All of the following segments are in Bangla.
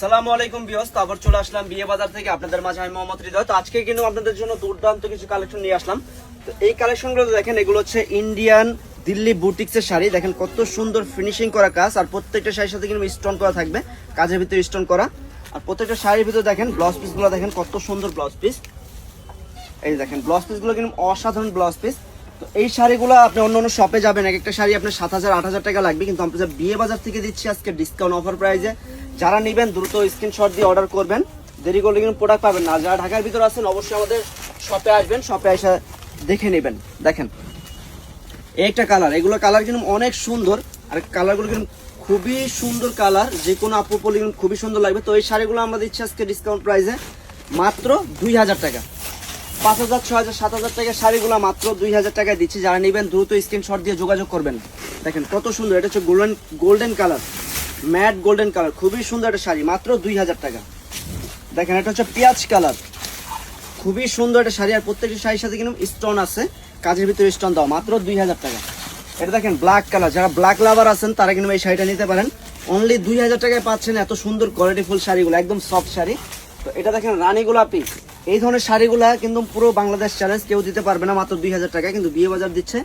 আসসালামু আলাইকুম ভিউয়ার্স, আবার চলে আসলাম বিয়ে বাজার থেকে আপনাদের মাঝে আমি মোহাম্মদ হৃদয়। তো আজকে কিন্তু আপনাদের জন্য দুর্দান্ত কিছু কালেকশন নিয়ে আসলাম। তো এই কালেকশনগুলো দেখেন, এগুলো হচ্ছে ইন্ডিয়ান দিল্লি বুটিক্সের শাড়ি। দেখেন কত সুন্দর ফিনিশিং করা কাজ, আর প্রত্যেকটা শাড়ির সাথে কিন্তু স্টোন করা থাকবে, কাজের ভিতরে স্টোন করা। আর প্রত্যেকটা শাড়ির ভিতরে দেখেন ব্লাউজ পিসগুলো দেখেন কত সুন্দর ব্লাউজ পিস। এই দেখেন ব্লাউজ পিসগুলো কিন্তু অসাধারণ ব্লাউজ পিস। তো এই শাড়িগুলো আপনি অন্য অন্য শপে যাবেন, এক একটা শাড়ি আপনার 7,000-8,000 টাকা লাগবে, কিন্তু আমরা বিয়ে বাজার থেকে দিচ্ছি আজকে ডিসকাউন্ট অফার প্রাইসে। যারা নেবেন দ্রুত স্ক্রিনশট দিয়ে অর্ডার করবেন, দেরি করলে কিন্তু প্রোডাক্ট পাবেন না। যারা ঢাকার ভিতরে আছেন অবশ্যই আমাদের শপে আসবেন, শপে এসে দেখে নেবেন। দেখেন এই একটা কালার, এগুলো কালার কিন্তু অনেক সুন্দর, আর কালারগুলো কিন্তু খুবই সুন্দর কালার, যে কোনো আপু পরলে কিন্তু খুবই সুন্দর লাগবে। তো এই শাড়িগুলো আমরা দিচ্ছি আজকে ডিসকাউন্ট প্রাইসে মাত্র 2,000 টাকা। 5,000, 6,000, 7,000 টাকার শাড়িগুলো মাত্র 2,000 টাকায় দিচ্ছি। যারা নেবেন দ্রুত স্ক্রিনশট দিয়ে যোগাযোগ করবেন। দেখেন কত সুন্দর, এটা হচ্ছে golden colour, mat golden colour, খুবই সুন্দর একটা শাড়ি, মাত্র 2,000 টাকা। দেখেন এটা হচ্ছে পেঁয়াজ কালার, খুবই সুন্দর একটা শাড়ি, আর প্রত্যেকটা শাড়ির সাথে কিন্তু স্টোন আছে, কাজের ভিতরে স্টোন দাও, মাত্র 2,000 টাকা। এটা দেখেন ব্ল্যাক কালার, যারা ব্ল্যাক লাভার আছেন তারা কিন্তু এই শাড়িটা নিতে পারেন। অনলি 2,000 টাকায় পাচ্ছেন এত সুন্দর কোয়ালিটিফুল শাড়িগুলো, একদম সফট শাড়ি। তো এটা দেখেন রানী গোলাপি, এই ধরনের শাড়িগুলা কিন্তু পুরো বাংলাদেশ চ্যালেঞ্জ, কেউ দিতে পারবে না মাত্র 2,000 টাকায়, কিন্তু বিয়ে বাজার দিচ্ছে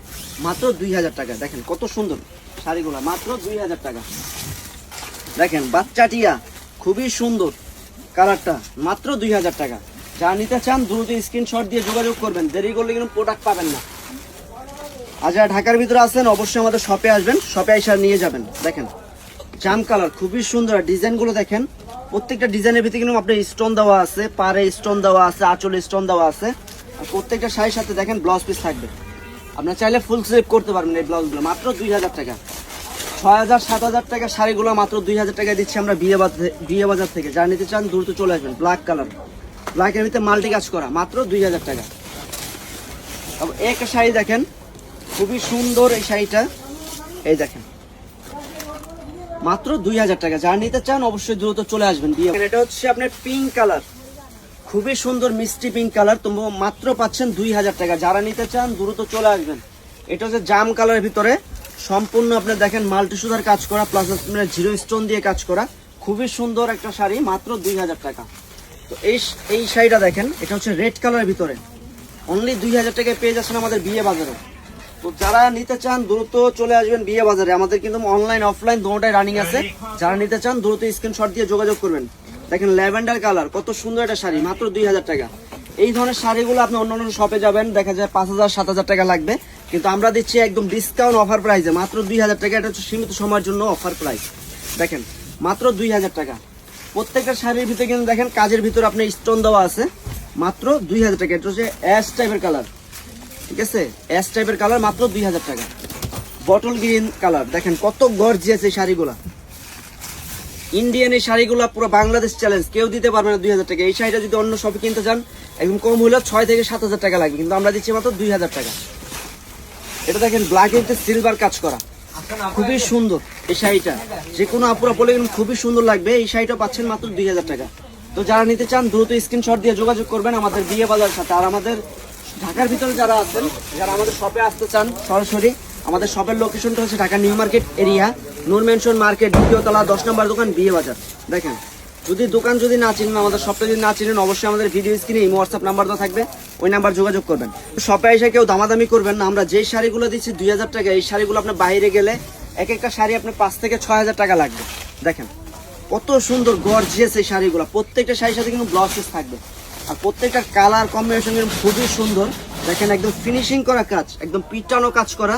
মাত্র 2,000 টাকা। দেখেন কত সুন্দর শাড়িগুলা, মাত্র 2,000 টাকা। দেখেন বাচ্চা টিয়া, খুবই সুন্দর কালারটা, মাত্র 2,000 টাকা। যা নিতে চান দ্রুত স্ক্রিনশট দিয়ে যোগাযোগ করবেন, দেরি করলে কিন্তু প্রোডাক্ট পাবেন না। আর যারা ঢাকার ভিতরে আছেন অবশ্যই আমাদের শপে আসবেন, শপে এসে নিয়ে যাবেন। দেখেন জাম কালার, খুবই সুন্দর, ডিজাইনগুলো দেখেন, প্রত্যেকটা ডিজাইনের ভিতরে কিন্তু আপনার স্টোন দেওয়া আছে, পারে স্টোন দেওয়া আছে, আঁচলে স্টোন দেওয়া আছে, আর প্রত্যেকটা শাড়ির সাথে দেখেন ব্লাউজ পিস থাকবে। আপনার চাইলে ফুল স্লিভ করতে পারবেন এই ব্লাউজগুলো, মাত্র 2,000 টাকা। 6,000, 7,000 টাকা শাড়িগুলো মাত্র 2,000 টাকায় দিচ্ছি আমরা বিয়ে বাজার থেকে। যারা নিতে চান দ্রুত চলে আসবেন। ব্ল্যাক কালার, ব্ল্যাকের ভিতরে মাল্টি কাজ করা, মাত্র 2,000 টাকা। একটা শাড়ি দেখেন খুবই সুন্দর, এই শাড়িটা এই দেখেন মাত্র 2,000 টাকা। যারা নিতে চান অবশ্যই দ্রুত চলে আসবেন। এটা হচ্ছে আপনার পিঙ্ক কালার, খুবই সুন্দর মিষ্টি পিঙ্ক কালার, তো মাত্র পাচ্ছেন 2,000 টাকা। যারা নিতে চান দ্রুত চলে আসবেন। এটা হচ্ছে জাম কালারের ভিতরে সম্পূর্ণ আপনার দেখেন মাল্টি সুতার কাজ করা, প্লাস আপনার জিরো স্টোন দিয়ে কাজ করা, খুবই সুন্দর একটা শাড়ি, মাত্র 2,000 টাকা। তো এই শাড়িটা দেখেন, এটা হচ্ছে রেড কালারের ভিতরে, অনলি 2,000 টাকায় পেয়ে যাচ্ছেন আমাদের বিয়ে বাজারে। তো যারা নিতে চান দ্রুত চলে আসবেন বিয়ে বাজারে। আমাদের কিন্তু অনলাইন অফলাইন দুটোটাই রানিং আছে। যারা নিতে চান দ্রুত স্ক্রিনশট দিয়ে যোগাযোগ করবেন। দেখেন ল্যাভেন্ডার কালার, কত সুন্দর একটা শাড়ি, মাত্র 2,000 টাকা। এই ধরনের শাড়িগুলো আপনি অন্য অন্য শপে যাবেন, দেখা যায় 5,000, 7,000 টাকা লাগবে, কিন্তু আমরা দিচ্ছি একদম ডিসকাউন্ট অফার প্রাইসে মাত্র 2,000 টাকা। এটা হচ্ছে সীমিত সময়ের জন্য অফার প্রাইস। দেখেন মাত্র 2,000 টাকা। প্রত্যেকটা শাড়ির ভিতরে কিন্তু দেখেন কাজের ভিতরে আপনার স্টোন দেওয়া আছে, মাত্র 2,000 টাকা। এটা হচ্ছে অ্যাশ টাইপের কালার, ঠিক আছে, অ্যাশ টাইপের কালার, মাত্র 2,000 টাকা। বটল গ্রিন কালার, দেখেন কত গর্জিয়াস এই শাড়িগুলা, ইন্ডিয়ান এই শাড়িগুলা পুরো বাংলাদেশ চ্যালেঞ্জ, কেউ দিতে পারবে না 2,000 টাকা। এই শাড়িটা যদি অন্য শপে কিনতে চান একদম কম হলেও 6,000 থেকে 7,000 টাকা লাগবে, কিন্তু আমরা দিচ্ছি মাত্র 2,000 টাকা। এটা দেখেন ব্ল্যাক এর সিলভার কাজ করা, খুবই সুন্দর এই শাড়িটা, যে কোনো আপুরা পরে কিন্তু খুবই সুন্দর লাগবে। এই শাড়িটা পাচ্ছেন মাত্র 2,000 টাকা। তো যারা নিতে চান দ্রুত স্ক্রিনশট দিয়ে যোগাযোগ করবেন আমাদের বিয়ে বাজার সাথে। আর আমাদের ঢাকার ভিতরে যারা আছেন, যারা আমাদের শপে আসতে চান সরাসরি, আমাদের শপের লোকেশনটা হচ্ছে ঢাকা নিউ মার্কেট এরিয়া, নূর মেনশন মার্কেট, 2য় তলা, 10 নম্বর দোকান, বিয়ে বাজার। দেখেন দোকান যদি না চিনেন, আমাদের শপটা যদি না চিনেন, অবশ্যই আমাদের ভিডিও স্ক্রিনে এই হোয়াটসঅ্যাপ নাম্বার তো থাকবে, ওই নাম্বার যোগাযোগ করবেন। শপে এসে কেউ দামাদামি করবেন না। আমরা যেই শাড়িগুলো দিচ্ছি 2,000 টাকা, এই শাড়িগুলো আপনার বাইরে গেলে এক একটা শাড়ি আপনার 5,000 থেকে 6,000 টাকা লাগবে। দেখেন কত সুন্দর গর্জিয়াস এই শাড়িগুলো, প্রত্যেকটা শাড়ির সাথে কিন্তু ব্লাউজ পিস থাকবে, আর প্রত্যেকটা কালার কম্বিনেশন কিন্তু খুবই সুন্দর। দেখেন একদম ফিনিশিং করা কাজ, একদম পিটানো কাজ করা।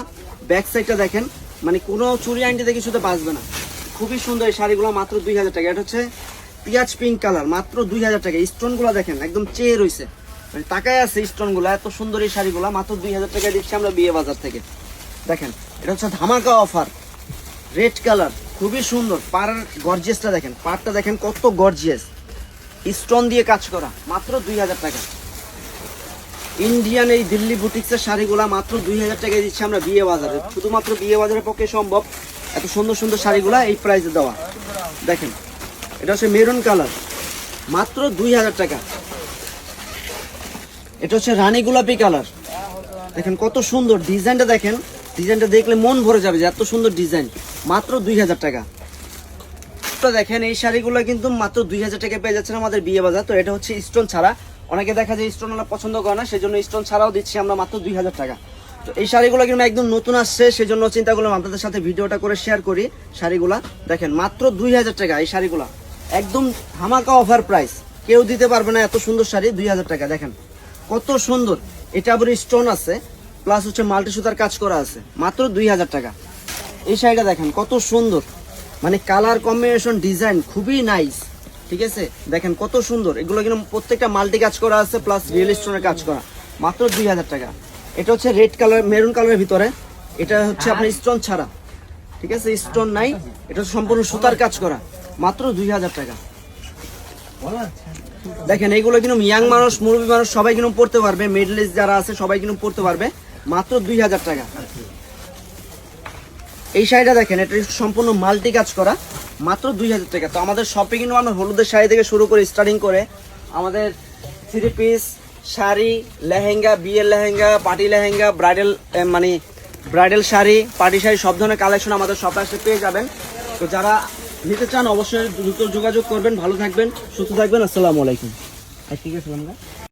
ব্যাক সাইডটা দেখেন, মানে কোনো চুরি আইনটিতে কিছুতে বাঁচবে না, খুবই সুন্দর এই শাড়িগুলো, মাত্র 2,000 টাকা। এটা হচ্ছে পিঁয়াজ পিঙ্ক কালার, মাত্র 2,000 টাকা। স্টোনগুলো দেখেন একদম চেয়ে রয়েছে, মানে তাকায় আছে স্টোনগুলো, এত সুন্দর এই শাড়িগুলো মাত্র 2,000 টাকা দিচ্ছি আমরা বিয়ে বাজার থেকে। দেখেন এটা হচ্ছে ধামাকা অফার, রেড কালার, খুবই সুন্দর। পাড়ের গর্জিয়াসটা দেখেন, পাড়টা দেখেন কত গর্জিয়াস, স্টোন দিয়ে কাজ করা, মাত্র 2,000 টাকা। ইন্ডিয়ান এই দিল্লি বুটিক্সের শাড়িগুলা মাত্র 2,000 টাকায় দিচ্ছি আমরা বিয়ে বাজারে। শুধুমাত্র বিয়ে বাজারের পক্ষে সম্ভব এত সুন্দর সুন্দর শাড়িগুলা এই প্রাইসে দেওয়া। দেখেন এটা হচ্ছে মেরুন কালার, মাত্র 2,000 টাকা। এটা হচ্ছে রানী গোলাপি কালার, দেখেন কত সুন্দর ডিজাইনটা, দেখেন ডিজাইনটা দেখলে মন ভরে যাবে যে এত সুন্দর ডিজাইন, মাত্র 2,000 টাকা। মাপটা দেখেন, এই শাড়িগুলো কিন্তু মাত্র 2000 টাকা পেয়ে যাচ্ছেন আমাদের বিয়ে বাজার। তো এটা হচ্ছে স্টোন ছাড়া, অনেকে দেখা যায় স্টোন ওরা পছন্দ করে না, সেজন্য স্টোন ছাড়াও দিচ্ছি আমরা মাত্র 2000 টাকা। তো এই শাড়িগুলো কিন্তু একদম নতুন আসছে, সেজন্য চিন্তা করলাম আপনাদের সাথে ভিডিওটা করে শেয়ার করি। শাড়িগুলা দেখেন মাত্র 2000 টাকা, এই শাড়িগুলা একদম ধামাকা অফার প্রাইস, কেউ দিতে পারবে না এত সুন্দর শাড়ি 2000 টাকা। দেখেন কত সুন্দর, এটা আবার স্টোন আছে প্লাস হচ্ছে মাল্টি সুতার কাজ করা আছে, মাত্র 2000 টাকা। এই শাড়িটা দেখেন কত সুন্দর, মানে কালার কম্বিনেশন ডিজাইন খুবই নাইস, ঠিক আছে। দেখেন কত সুন্দর, এগুলো কিন্তু প্রত্যেকটা মাল্টি কাজ করা আছে প্লাস রিয়েল স্টোনের কাজ করা, মাত্র 2000 টাকা। এটা হচ্ছে রেড কালার মেরুন কালারের ভিতরে, এটা হচ্ছে আপনার স্টোন ছাড়া, ঠিক আছে, স্টোন নাই, এটা হচ্ছে সম্পূর্ণ সুতার কাজ করা, মাত্র 2000 টাকা। দেখেন এইগুলো কিন্তু ইয়াং মানুষ, মুরব্বী মানুষ সবাই কিন্তু পড়তে পারবে, মিডল এজ যারা আছে সবাই কিন্তু পড়তে পারবে, মাত্র 2000 টাকা। এই শাড়িটা দেখেন, এটা সম্পূর্ণ মাল্টি কাজ করা, মাত্র 2000 টাকা। তো আমাদের শপে কিন্তু আমরা হলুদের শাড়ি থেকে শুরু করে স্টার্টিং করে আমাদের 3 পিস শাড়ি, লেহেঙ্গা, বিয়ের লেহেঙ্গা, পার্টি লেহেঙ্গা, ব্রাইডাল মানে ব্রাইডাল শাড়ি, পার্টি শাড়ি সব ধরনের কালেকশন আমাদের শপে আসলে পেয়ে যাবেন। তো যারা নিতে চান অবশ্যই দ্রুত যোগাযোগ করবেন। ভালো থাকবেন, সুস্থ থাকবেন, আসসালামু আলাইকুম। ঠিক আছে আমরা